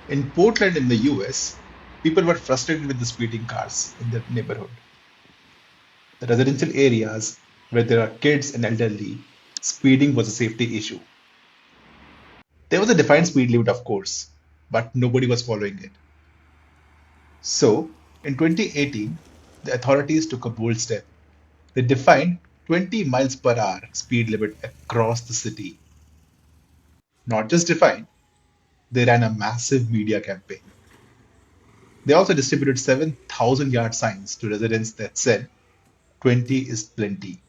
In Portland in the US, people were frustrated with the speeding cars in their neighborhood. The residential areas where there are kids and elderly, speeding was a safety issue. There was a defined speed limit, of course, but nobody was following it. So, in 2018, the authorities took a bold step. They defined 20 miles per hour speed limit across the city. Not just defined, they ran a massive media campaign. They also distributed 7,000 yard signs to residents that said 20 is plenty.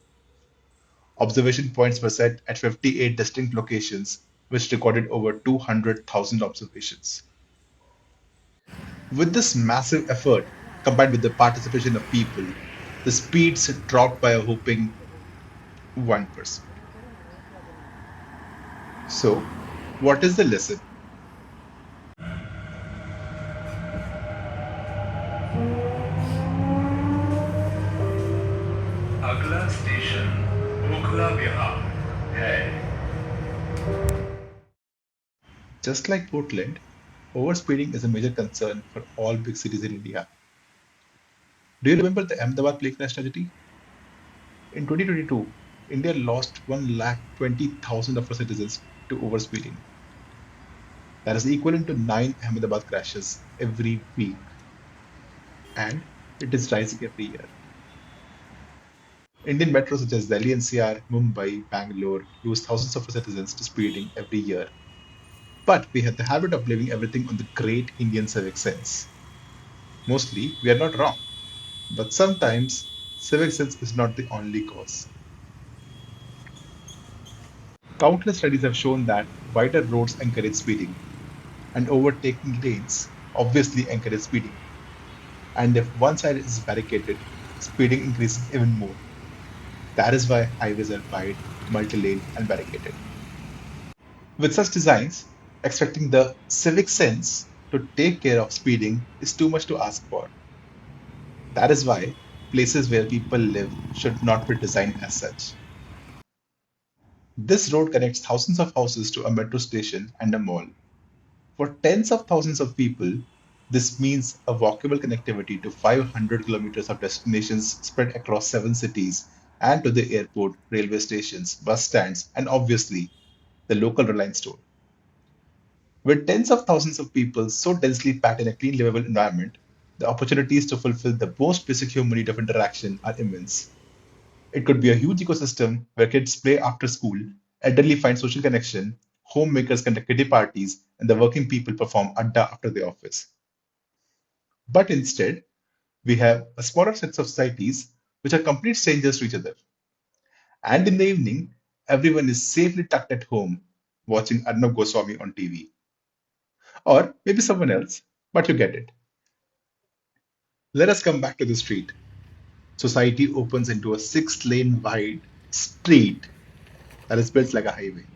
Observation points were set at 58 distinct locations, which recorded over 200,000 observations. With this massive effort, combined with the participation of people, the speeds dropped by a whopping 1%. So, what is the lesson? अगला station Okhla विहार है। Just like Portland, overspeeding is a major concern for all big cities in India. Do you remember the Ahmedabad plane crash tragedy? In 2022, India lost 1,20,000 of our citizens to overspeeding. That is equivalent to 9 Ahmedabad crashes every week, and it is rising every year. Indian metros such as Delhi NCR, Mumbai, Bangalore lose thousands of citizens to speeding every year. But we have the habit of blaming everything on the great Indian civic sense. Mostly, we are not wrong, but sometimes civic sense is not the only cause. Countless studies have shown that wider roads encourage speeding, and overtaking lanes obviously encourage speeding. And if one side is barricaded, speeding increases even more. That is why highways are wide, multi-lane, and barricaded. With such designs, expecting the civic sense to take care of speeding is too much to ask for. That is why places where people live should not be designed as such. This road connects thousands of houses to a metro station and a mall. For tens of thousands of people, this means a walkable connectivity to 500 kilometers of destinations spread across seven cities and to the airport, railway stations, bus stands, and obviously the local Reliance store. With tens of thousands of people so densely packed in a clean, livable environment, the opportunities to fulfill the most basic human need of interaction are immense. It could be a huge ecosystem where kids play after school, elderly find social connection, homemakers conduct kiddie parties, and the working people perform adda after the office. But instead, we have a smaller set of societies which are complete strangers to each other. And in the evening, everyone is safely tucked at home watching Arnab Goswami on TV. Or maybe someone else, but you get it. Let us come back to the street. Society opens into a 6 lane wide street that is built like a highway.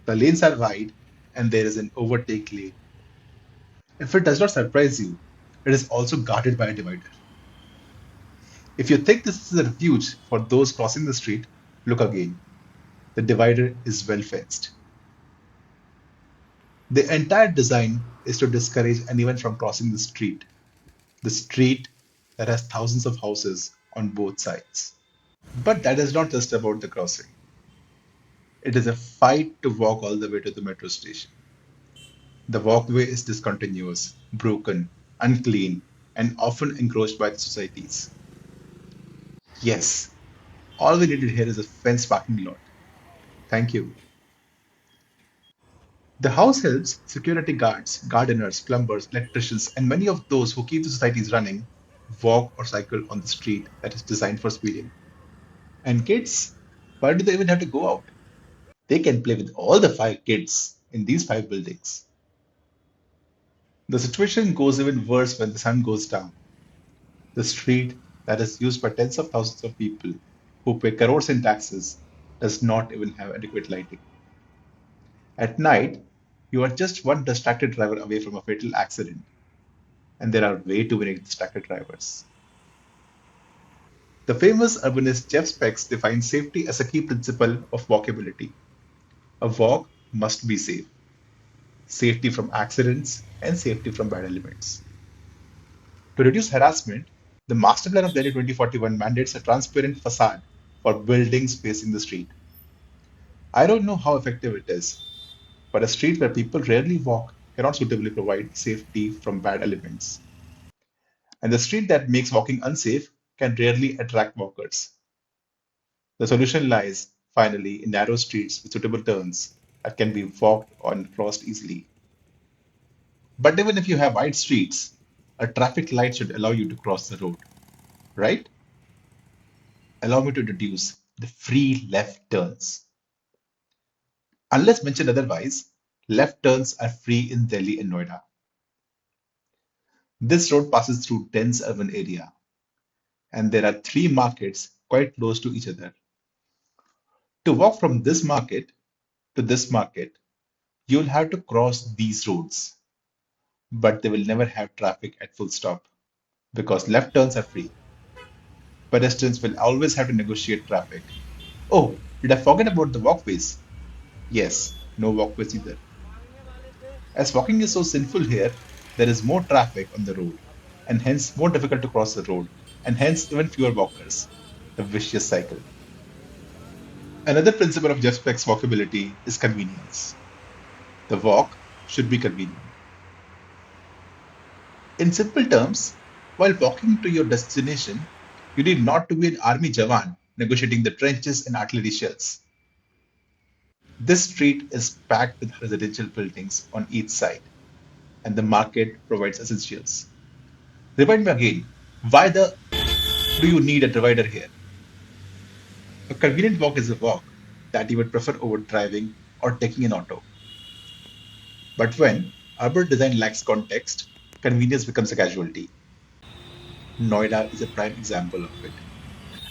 The lanes are wide and there is an overtake lane. If it does not surprise you, it is also guarded by a divider. If you think this is a refuge for those crossing the street, look again. The divider is well fenced. The entire design is to discourage anyone from crossing the street that has thousands of houses on both sides. But that is not just about the crossing. It is a fight to walk all the way to the metro station. The walkway is discontinuous, broken, unclean, and often encroached by the societies. Yes, all we needed here is a fenced parking lot. Thank you. The house helps security guards, gardeners, plumbers, electricians, and many of those who keep the societies running walk or cycle on the street that is designed for speeding. And kids, why do they even have to go out? They can play with all the five kids in these five buildings. The situation goes even worse when the sun goes down. The street that is used by tens of thousands of people who pay crores in taxes does not even have adequate lighting. At night, you are just one distracted driver away from a fatal accident, and there are way too many distracted drivers. The famous urbanist Jeff Speck defines safety as a key principle of walkability. A walk must be safe. safety from accidents, and safety from bad elements. To reduce harassment, the Master Plan of Delhi 2041 mandates a transparent facade for buildings facing the street. I don't know how effective it is, but a street where people rarely walk cannot suitably provide safety from bad elements. And the street that makes walking unsafe can rarely attract walkers. The solution lies, finally, in narrow streets with suitable turns that can be walked or crossed easily. But even if you have wide streets, a traffic light should allow you to cross the road, right? Allow me to introduce the free left turns. Unless mentioned otherwise, left turns are free in Delhi and Noida. This road passes through dense urban area, and there are three markets quite close to each other. To walk from this market to this market, you'll have to cross these roads, but they will never have traffic at full stop because left turns are free. Pedestrians will always have to negotiate traffic. Oh, did I forget about the walkways? Yes, no walkways either. As walking is so sinful here, there is more traffic on the road, and hence more difficult to cross the road, and hence even fewer walkers. The vicious cycle. Another principle of Jeff Speck's walkability is convenience. The walk should be convenient. In simple terms, while walking to your destination, you need not to be an army jawan negotiating the trenches and artillery shells. This street is packed with residential buildings on each side, and the market provides essentials. Remind me again, why the do you need a divider here? A convenient walk is a walk that you would prefer over driving or taking an auto. But when urban design lacks context, convenience becomes a casualty. Noida is a prime example of it.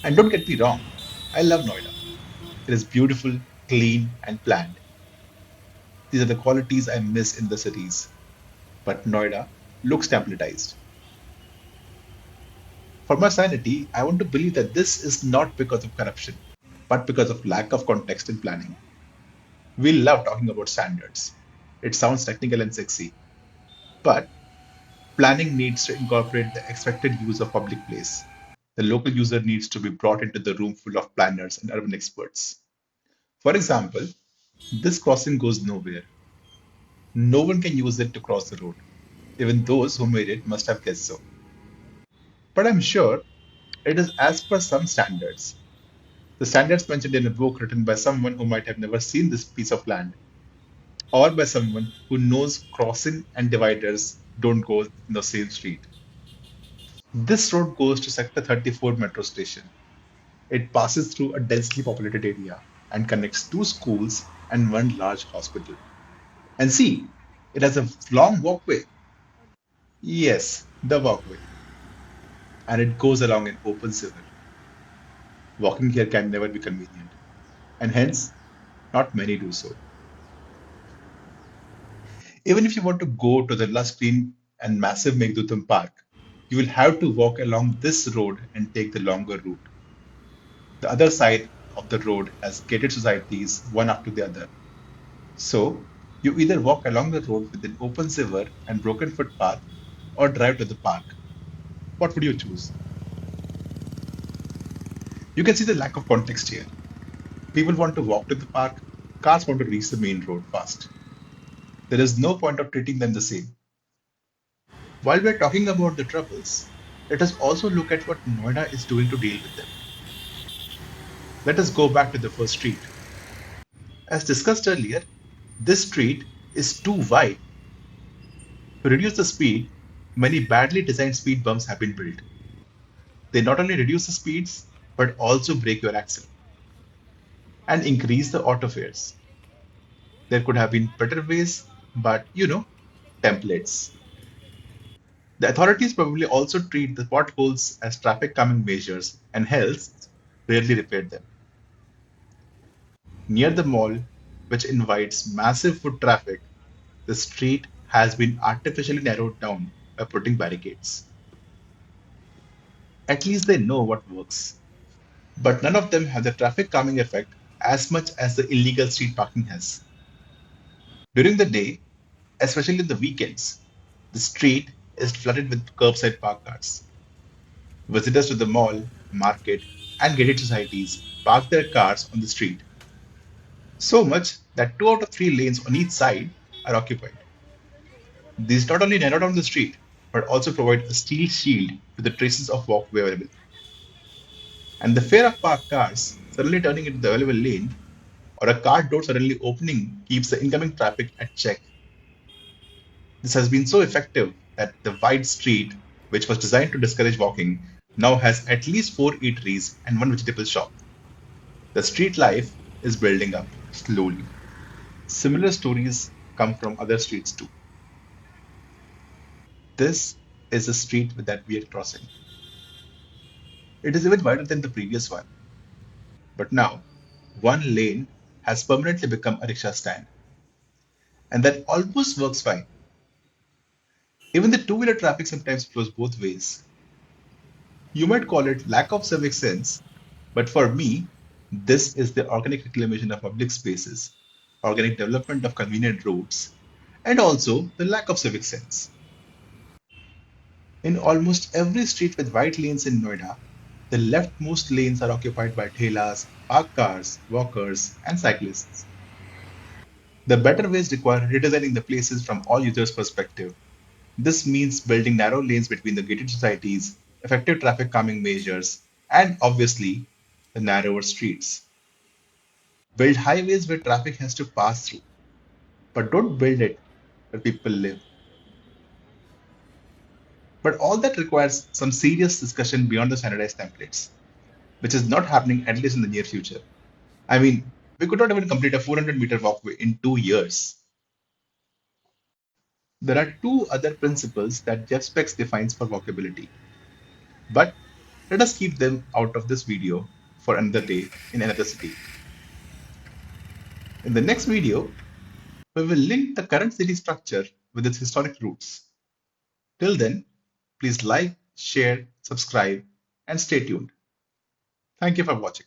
And don't get me wrong, I love Noida. It is beautiful, clean, and planned. These are the qualities I miss in the cities. But Noida looks templatized. For my sanity, I want to believe that this is not because of corruption, but because of lack of context in planning. We love talking about standards. It sounds technical and sexy, but planning needs to incorporate the expected use of public place. The local user needs to be brought into the room full of planners and urban experts. For example, this crossing goes nowhere. No one can use it to cross the road. Even those who made it must have guessed so. But I'm sure it is as per some standards. The standards mentioned in a book written by someone who might have never seen this piece of land, or by someone who knows crossing and dividers don't go in the same street. This road goes to Sector 34 metro station. It passes through a densely populated area and connects two schools and one large hospital. And see, it has a long walkway. Yes, the walkway. And it goes along an open river. Walking here can never be convenient, and hence, not many do so. Even if you want to go to the lush green and massive Megdutam Park, you will have to walk along this road and take the longer route. The other side of the road has gated societies, one after the other. So, you either walk along the road with an open river and broken footpath or drive to the park. What would you choose? You can see the lack of context here. People want to walk to the park, cars want to reach the main road fast. There is no point of treating them the same. While we're talking about the troubles, let us also look at what Noida is doing to deal with them. Let us go back to the first street. As discussed earlier, this street is too wide. To reduce the speed, many badly designed speed bumps have been built. They not only reduce the speeds, but also break your axle and increase the auto fares. There could have been better ways, but templates. The authorities probably also treat the potholes as traffic calming measures and hence rarely repair them. Near the mall, which invites massive foot traffic, the street has been artificially narrowed down by putting barricades. At least they know what works. But none of them have the traffic calming effect as much as the illegal street parking has. During the day, especially on the weekends. The street is flooded with curbside parked cars. Visitors to the mall, market, and gated societies park their cars on the street, so much that two out of three lanes on each side are occupied. These not only narrow down the street, but also provide a steel shield to the traces of walkway available. And the fear of parked cars suddenly turning into the available lane or a car door suddenly opening keeps the incoming traffic at check. This has been so effective that the wide street, which was designed to discourage walking, now has at least four eateries and one vegetable shop. The street life is building up slowly. Similar stories come from other streets too. This is a street with that weird crossing. It is even wider than the previous one, but now one lane has permanently become a rickshaw stand, and that almost works fine. Even the two-wheeler traffic sometimes flows both ways. You might call it lack of civic sense, but for me, this is the organic reclamation of public spaces, organic development of convenient roads, and also the lack of civic sense. In almost every street with wide lanes in Noida, the leftmost lanes are occupied by thelas, parked cars, walkers, and cyclists. The better ways require redesigning the places from all users' perspective. This means building narrow lanes between the gated societies, effective traffic calming measures, and obviously the narrower streets. Build highways where traffic has to pass through, but don't build it where people live. But all that requires some serious discussion beyond the standardized templates, which is not happening at least in the near future. I mean, we could not even complete a 400-meter walkway in 2 years. There are two other principles that Jeff Speck defines for walkability, but let us keep them out of this video for another day in another city. In the next video, we will link the current city structure with its historic roots. Till then, please like, share, subscribe, and stay tuned. Thank you for watching.